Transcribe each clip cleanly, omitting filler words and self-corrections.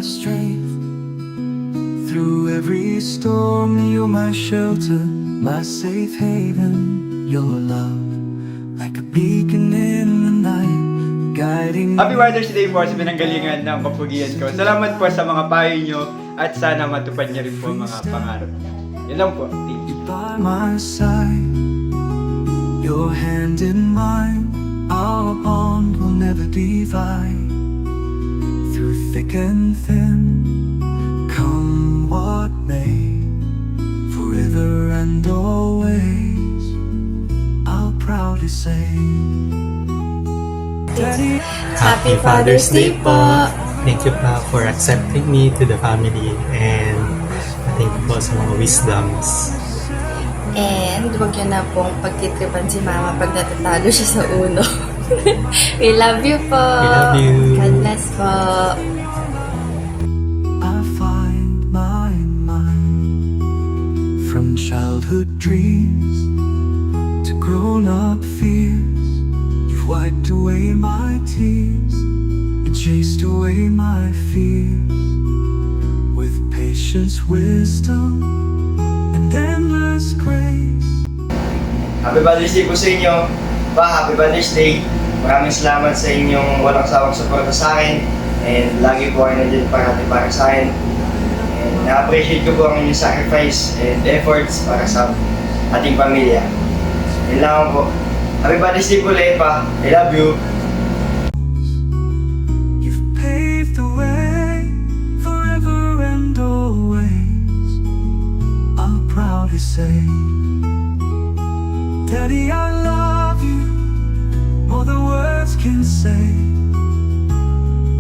strength. Through every storm, you're my shelter, my safe haven. Your love, like a beacon in the night, guiding. Happy Father's Day po sa pinanggalingan ng kapugian ko. Salamat po sa mga payo nyo at sana matupad niyo rin po ang mga pangarap niyo. Yun lang po. Thank you. By my side, your hand in mine, our bond will never divide. Through thick and thin, come what may, forever and always, I'll proudly say, Daddy, Happy Father's Day po! Thank you pa for accepting me to the family and thank you po sa mga wisdoms. And huwag niyo na pong pagtitripan si Mama pag natatalo siya sa uno. We love you po! We love you! God bless po! I find my mind from childhood dreams to grown-up fears. You've wiped away my tears and chased away my fears with patience, wisdom, and endless grace. Happy Father's Day po sa inyo. Happy Father's Day. Maraming salamat sa inyong walang sawang suporta sa akin. And lagi po kayo nandiyan para sa akin. And na-appreciate ko po ang inyong sacrifice and efforts para sa ating pamilya. Yun lang po. Happy Father's Day po ulit pa. I love you. You've paved the way forever and always. I'll proudly say, Daddy, I love you more than words can say.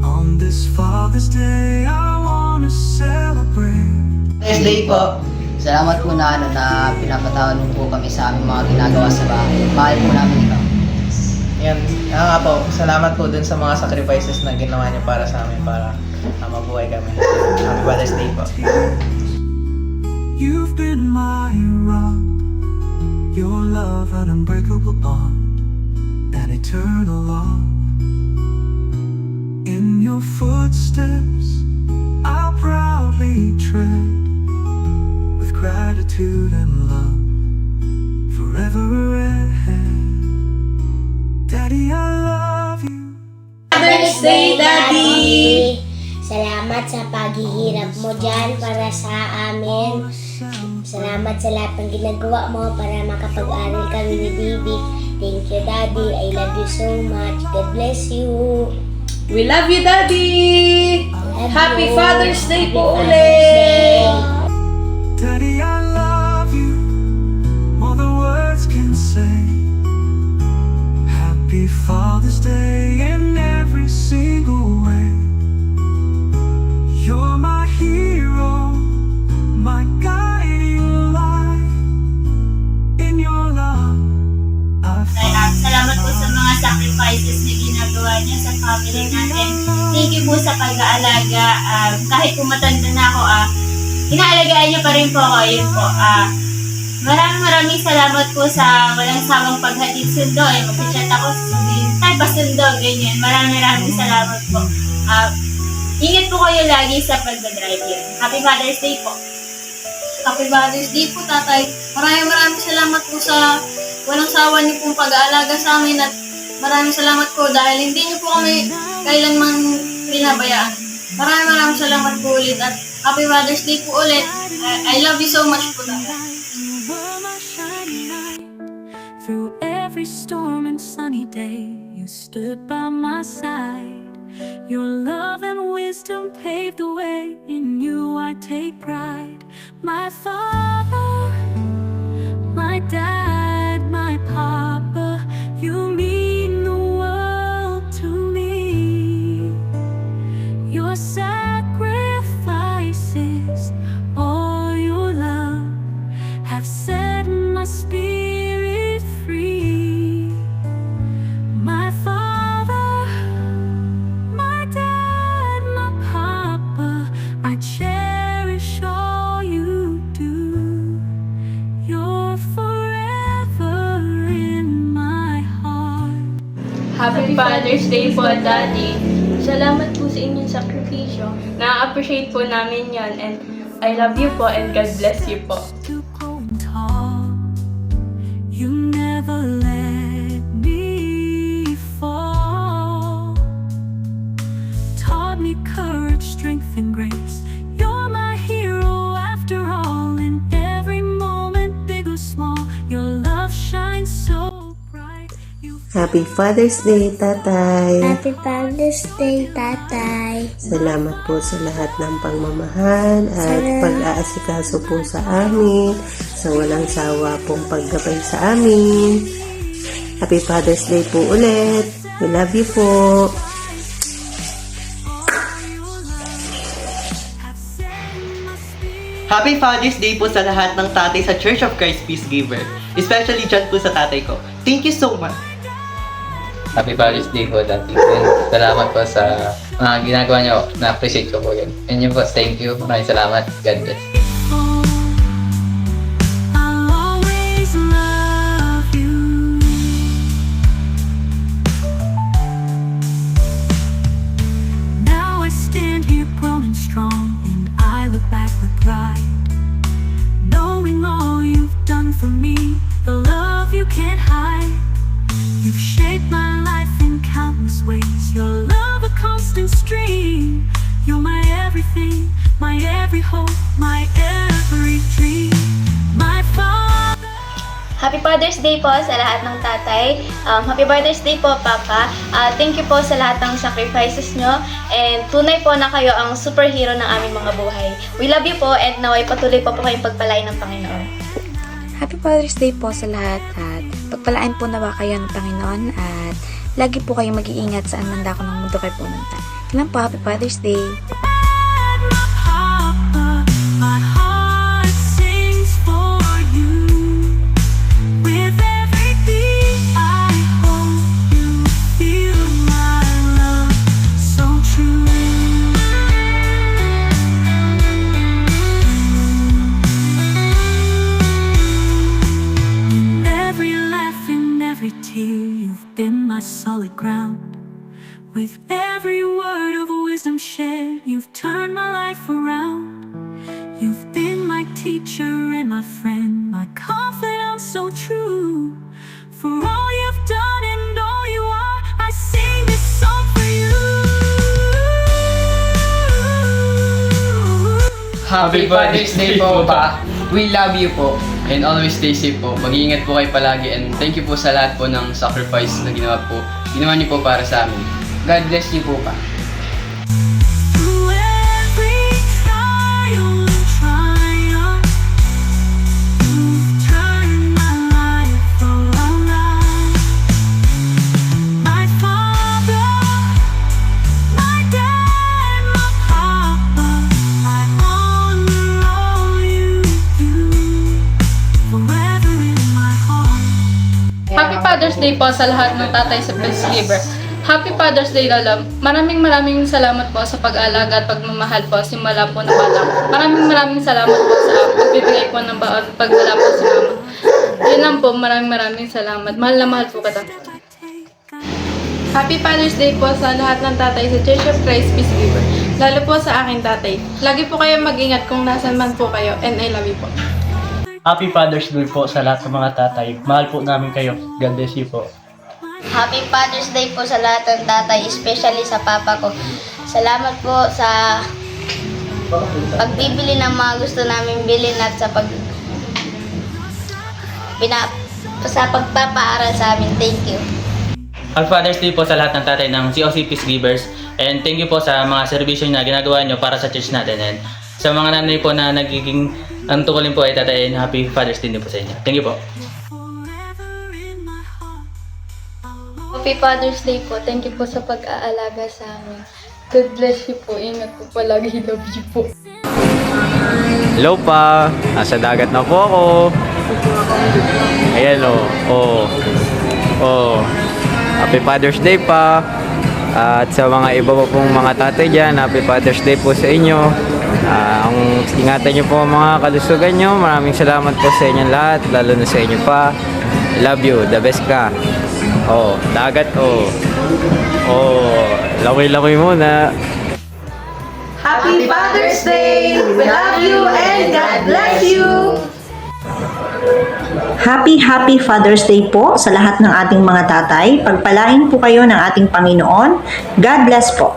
On this Father's Day, I wanna celebrate. Father's Day po. Salamat po na pinapatawad mo po kami sa aming mga ginagawa sa bahay. Mahal po namin ikaw. Yan, nga po, salamat po dun sa mga sacrifices na ginawa niyo para sa amin para mabuhay kami. Happy Father's Day po. You've been my rock, your love an unbreakable bond, an eternal love. In your footsteps, I'll proudly tread with gratitude and love forever ahead. Daddy, I love you. Father's Day, Daddy! Salamat sa paghihirap mo dyan para sa amin. Salamat sa lahat ng ginagawa mo para makapag-aral kami ni Bibi. Thank you, Daddy. I love you so much. God bless you. We love you, Daddy! Love Happy you. Father's Day Happy po Father's ulit! Day. Daddy, I love you more than words can say. Happy Father's Day in every single way. You're my hero, my guiding light. In your love, I find. Salamat po sa mga sacrifices na ginagawa niya sa family natin. Thank you po sa pag-aalaga. Kahit po matanda na ako, inaalagaan niyo pa rin po ako. Yun po. Maraming salamat po sa walang sawang paghatid sundo. Mag-chat ako, sabihin, tay, pasundo, ganyan. Maraming salamat po. Ingat po kayo lagi sa pagdadrive yun. Happy Father's Day po. Happy Father's Day po, Tatay. Maraming salamat po sa walang sawa niyo pong pag-aalaga sa amin at maraming salamat po dahil hindi niyo po kami kailanman pinabayaan. Maraming salamat po ulit at Happy Father's Day po ulit. I love you so much po, Tatay. You were my shining light. Through every storm and sunny day, you stood by my side. Your love and wisdom paved the way. In you I take pride. My father, my dad, my papa, you mean the world to me. Your sacrifices, all your love, have set my spirit free. My father, my dad, my papa, I cherish all you do. You're forever in my heart. Happy Father's Day po, Daddy. Salamat po sa inyong sakripisyo. Na-appreciate po namin yon, and I love you po and God bless you po. To grow tall, you never let me fall. Taught me courage, strength, and grace. You're my hero after all. In every moment, big or small, your love shines so bright. Happy Father's Day, Tatay! Happy Father's Day, Tatay. Salamat po sa lahat ng pagmamahal at pag-aasikaso po sa amin, sa walang sawa pong paggabay sa amin. Happy Father's Day po ulit. We love you po. Happy Father's Day po sa lahat ng tatay sa Church of Christ Peacegiver. Especially dyan po sa tatay ko. Thank you so much! Happy Father's Day po, Daddy. And salamat po sa mga ginagawa niyo. Na-appreciate ko po yun. And yun po, thank you. Maraming salamat. God bless. I'll always love you. Now I stand here grown and strong, and I look back with pride, knowing all you've done for me, the love you can't hide. You've shaped my life in countless ways. Your love a constant stream. You're my everything, my every hope, my every dream. My Father. Happy Father's Day po sa lahat ng tatay. Happy Father's Day po, Papa. Thank you po sa lahat ng sacrifices nyo. And tunay po na kayo ang superhero ng aming mga buhay. We love you po, and naway patuloy po kayong pagpalain ng Panginoon. Happy Father's Day po sa lahat at pagpalaan po nawa kayo ng Panginoon at lagi po kayong mag-iingat saan man dako ng mundo kayo pumunta. Kailan po, Happy Father's Day! Papa, my heart sings for you. With every beat, I hope you feel my love so true. In every laugh, in every tear, you've been my solid ground. With every word of wisdom shared, you've turned my life around. You've been my teacher and my friend, my confidant so true. For all you've done and all you are, I sing this song for you. Happy Father's Day po, Pa. We love you po. And always stay safe po. Mag-iingat po kayo palagi. And thank you po sa lahat po ng sacrifice na ginawa niyo po para sa amin. God bless you po, Pa. Through every trial and triumph, you've turned my life around. My Father, my Dad, my Papa, I honor all you do, forever in my heart. Happy Father's Day po sa lahat ng tatay sa Peacegiver. Happy Father's Day, Lala. Maraming salamat po sa pag-aalaga at pagmamahal po simula po na bata ko. Maraming salamat po sa pagbibigay po ng bawat pagdala po sa mama. Yun lang po, maraming salamat. Mahal na mahal po kita. Happy Father's Day po sa lahat ng tatay sa Church of Christ Peacegiver. Lalo po sa aking tatay. Lagi po kayo mag-ingat kung nasan man po kayo, and I love you po. Happy Father's Day po sa lahat ng mga tatay. Mahal po namin kayo. God bless you po. Happy Father's Day po sa lahat ng tatay, especially sa papa ko. Salamat po sa pagbibili ng mga gusto namin bilhin at sa pagpapaaral sa amin. Thank you. Happy Father's Day po sa lahat ng tatay ng COC Peacegivers. And thank you po sa mga servisyo na ginagawa nyo para sa church natin. And sa mga nanay po na nagiging ang tungkulin po ay tatay, and Happy Father's Day din po sa inyo. Thank you po. Happy Father's Day po. Thank you po sa pag-aalaga sa amin. God bless you po. Ingat po palagi. Love you po. Hello pa, nasa dagat na po ako. Ayan o. Happy Father's Day pa. At sa mga iba pa pong mga tatay dyan, Happy Father's Day po sa inyo. Ingatan nyo po ang mga kalusugan nyo. Maraming salamat po sa inyong lahat, lalo na sa inyo pa. Love you, the best ka. Dagat Lakoy-lakoy muna. Happy Father's Day! We love you and God bless you! Happy Father's Day po sa lahat ng ating mga tatay. Pagpalain po kayo ng ating Panginoon. God bless po.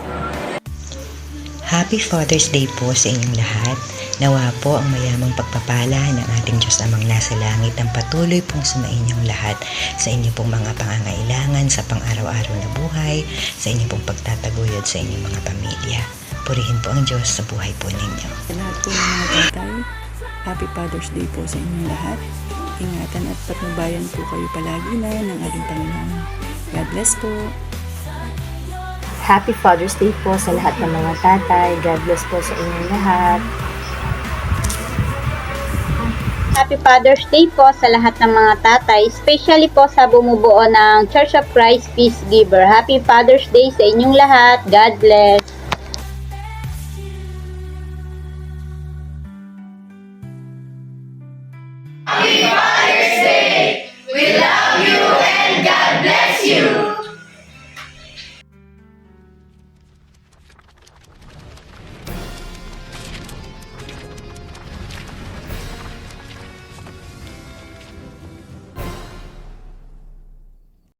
Happy Father's Day po sa inyong lahat. Nawa po ang mayamang pagpapala ng ating Diyos Amang nasa langit ang patuloy pong sumainyo lahat sa inyong pong mga pangangailangan sa pang-araw-araw na buhay, sa inyong pong pagtataguyod sa inyong mga pamilya. Purihin po ang Diyos sa buhay po ninyo. Sa lahat po ng mga tatay, Happy Father's Day po sa inyong lahat. Ingatan at patnubayan po kayo palagi na ng ating Panginoon. God bless po. Happy Father's Day po sa lahat ng mga tatay. God bless po sa inyong lahat. Happy Father's Day po sa lahat ng mga tatay, especially po sa bumubuo ng Church of Christ Peace Giver. Happy Father's Day sa inyong lahat. God bless.